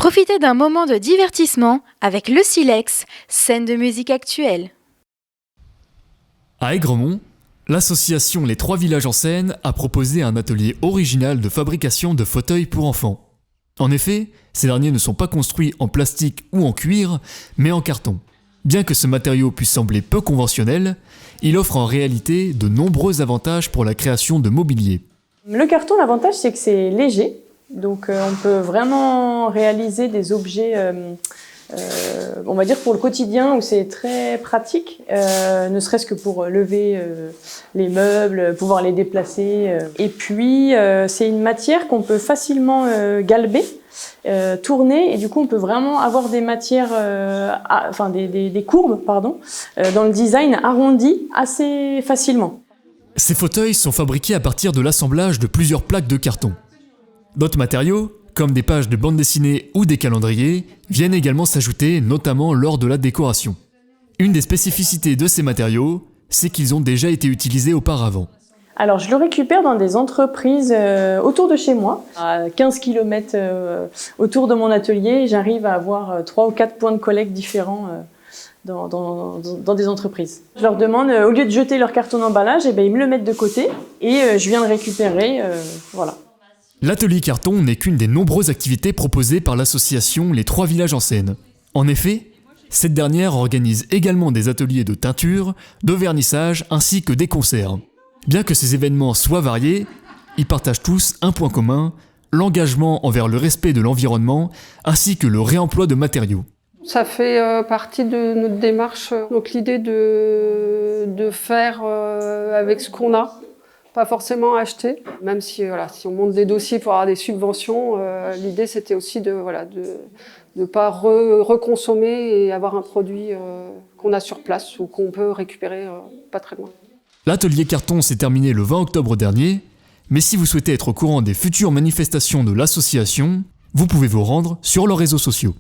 Profitez d'un moment de divertissement avec le Silex, scène de musique actuelle. À Aigremont, l'association Les Trois Villages en Seine a proposé un atelier original de fabrication de fauteuils pour enfants. En effet, ces derniers ne sont pas construits en plastique ou en cuir, mais en carton. Bien que ce matériau puisse sembler peu conventionnel, il offre en réalité de nombreux avantages pour la création de mobilier. Le carton, l'avantage, c'est que c'est léger. Donc on peut vraiment réaliser des objets, on va dire pour le quotidien, où c'est très pratique, ne serait-ce que pour lever les meubles, pouvoir les déplacer. Et puis c'est une matière qu'on peut facilement galber, tourner, et du coup on peut vraiment avoir des matières, des courbes, dans le design arrondi assez facilement. Ces fauteuils sont fabriqués à partir de l'assemblage de plusieurs plaques de carton. D'autres matériaux, comme des pages de bande dessinée ou des calendriers, viennent également s'ajouter, notamment lors de la décoration. Une des spécificités de ces matériaux, c'est qu'ils ont déjà été utilisés auparavant. Alors je le récupère dans des entreprises autour de chez moi, à 15 km autour de mon atelier. J'arrive à avoir 3 ou 4 points de collecte différents dans des entreprises. Je leur demande, au lieu de jeter leur carton d'emballage, ils me le mettent de côté et je viens le récupérer, voilà. L'atelier carton n'est qu'une des nombreuses activités proposées par l'association Les Trois Villages en Seine. En effet, cette dernière organise également des ateliers de teinture, de vernissage ainsi que des concerts. Bien que ces événements soient variés, ils partagent tous un point commun, l'engagement envers le respect de l'environnement ainsi que le réemploi de matériaux. Ça fait partie de notre démarche, donc l'idée de faire avec ce qu'on a. Pas forcément acheter, même si, si on monte des dossiers pour avoir des subventions, l'idée c'était aussi de ne pas reconsommer et avoir un produit qu'on a sur place ou qu'on peut récupérer pas très loin. L'atelier carton s'est terminé le 20 octobre dernier, mais si vous souhaitez être au courant des futures manifestations de l'association, vous pouvez vous rendre sur leurs réseaux sociaux.